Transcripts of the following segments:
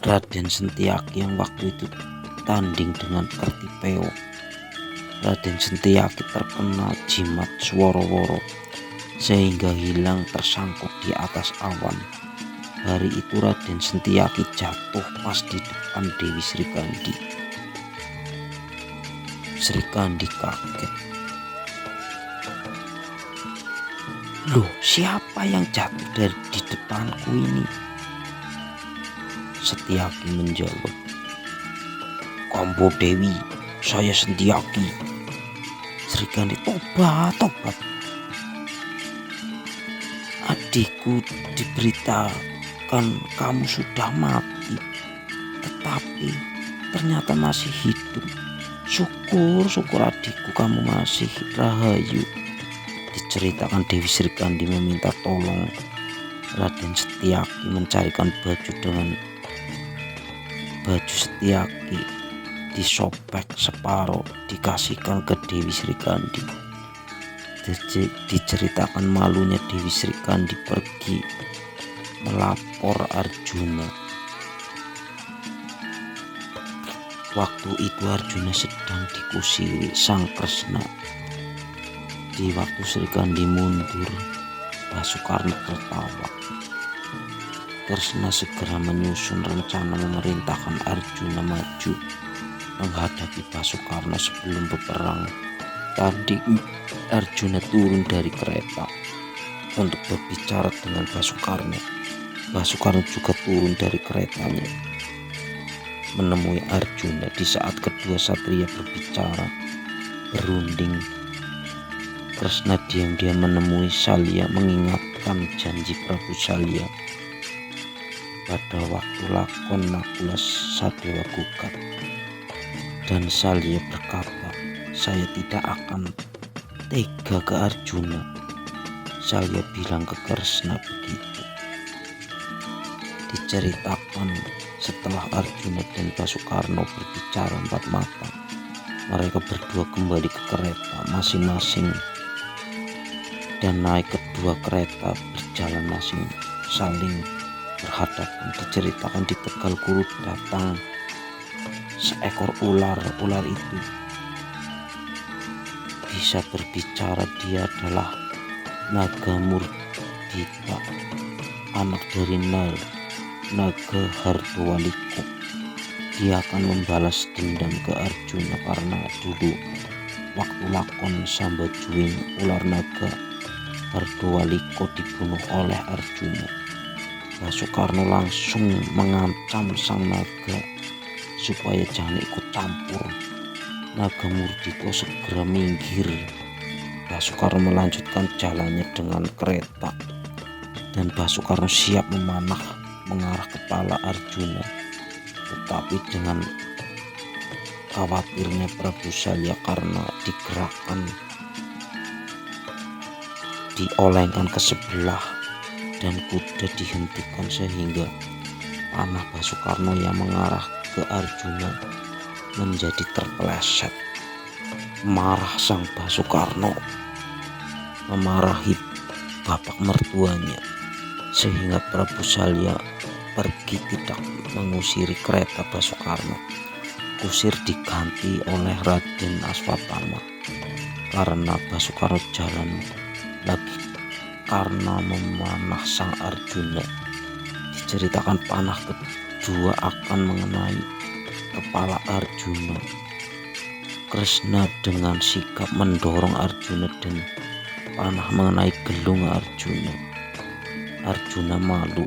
Raden Sentiaki yang waktu itu tanding dengan Kertipeo. Raden Sentiaki terkena jimat Sworo-Woro sehingga hilang tersangkut di atas awan. Hari itu Raden Sentiaki jatuh pas di depan Dewi Srikandi. Srikandi kaget. Loh, siapa yang jatuh di depanku ini? Setiaki menjawab, Kambo Dewi, saya Sentiaki. Srikandi, tobat. Adikku diberitakan kamu sudah mati, tetapi ternyata masih hidup. Syukur adikku kamu masih rahayu. Diceritakan Dewi Srikandi meminta tolong Raden Setiaki mencarikan baju dengan baju Setiaki disobek separuh dikasihkan ke Dewi Srikandi. Diceritakan malunya Dewi Srikandi pergi melapor Arjuna. Waktu itu Arjuna sedang dikusiri Sang Kresna. Di waktu Srikandi mundur, Basukarna tertawa. Kresna segera menyusun rencana memerintahkan Arjuna maju menghadapi Basukarna sebelum berperang. Tadi Arjuna turun dari kereta untuk berbicara dengan Basukarna. Basukarna juga turun dari keretanya menemui Arjuna. Di saat kedua satria berbicara berunding, Kresna diam-diam menemui Salya mengingatkan janji Prabu Salya pada waktu lakon Nakula Sadewa gugat. Dan Salya berkata, saya tidak akan tega ke Arjuna. Salya bilang ke Kresna begitu. Diceritakan setelah Arjuna dan Basukarno berbicara empat mata, mereka berdua kembali ke kereta masing-masing dan naik kedua kereta berjalan masing saling berhadapan. Diceritakan di Tegal Guru datang seekor ular. Ular itu bisa berbicara. Dia adalah Naga Murdita, anak dari Naga Hardowaliko. Dia akan membalas dendam ke Arjuna karena dulu waktu lakon Sambajuing ular naga Hardowaliko dibunuh oleh Arjuna. Basukarno langsung mengancam sang naga supaya jangan ikut campur. Naga Murdita segera minggir. Basukarno melanjutkan jalannya dengan kereta dan Basukarno siap memanah mengarah kepala Arjuna. Tetapi dengan khawatirnya Prabu Salya karena digerakkan diolengkan ke sebelah dan kuda dihentikan sehingga panah Basukarno yang mengarah ke Arjuna menjadi terpeleset. Marah sang Basukarno memarahi bapak mertuanya sehingga Prabu Salya pergi tidak mengusiri kereta Basukarno. Kusir diganti oleh Raden Aswatama karena Basukarno jalan lagi karena memanah sang Arjuna. Diceritakan panah kedua akan mengenai kepala Arjuna. Kresna dengan sikap mendorong Arjuna dan panah mengenai gelung Arjuna. Arjuna malu.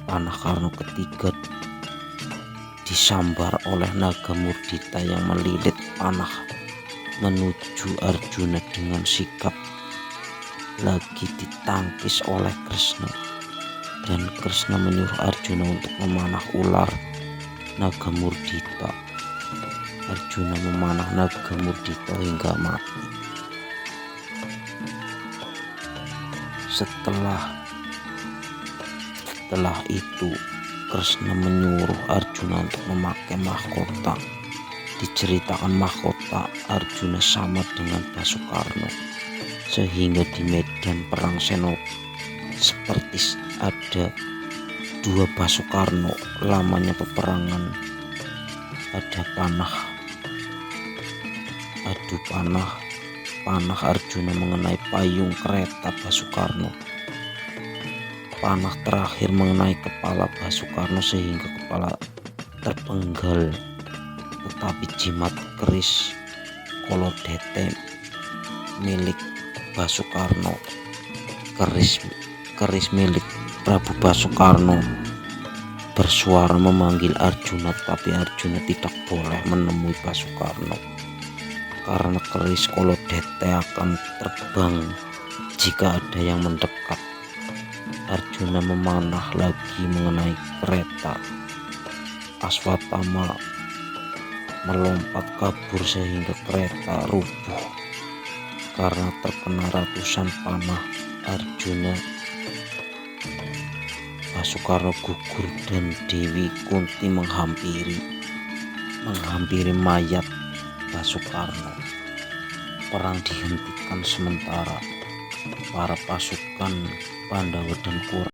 Panah karena ketiga disambar oleh Naga Murdita yang melilit panah menuju Arjuna. Dengan sikap lagi ditangkis oleh Kresna dan Kresna menyuruh Arjuna untuk memanah ular Naga Murdita. Arjuna memanah Naga Murdita hingga mati. Setelah itu Kresna menyuruh Arjuna untuk memakai mahkota. Diceritakan mahkota Arjuna sama dengan Basukarno sehingga di medan perang seperti ada kedua Basukarno. Lamanya peperangan, ada adu panah Arjuna mengenai payung kereta Basukarno. Panah terakhir mengenai kepala Basukarno sehingga kepala terpenggal, tetapi jimat keris Kolodete milik Basukarno, keris milik Prabu Basukarno, bersuara memanggil Arjuna, tapi Arjuna tidak boleh menemui Basukarno karena keris Kolodete akan terbang jika ada yang mendekat. Arjuna memanah lagi mengenai kereta. Aswatthama melompat kabur sehingga kereta rubuh karena terkena ratusan panah Arjuna. Basukarno gugur dan Dewi Kunti menghampiri mayat Basukarno. Perang dihentikan sementara. Para pasukan Pandawa dan Kurawa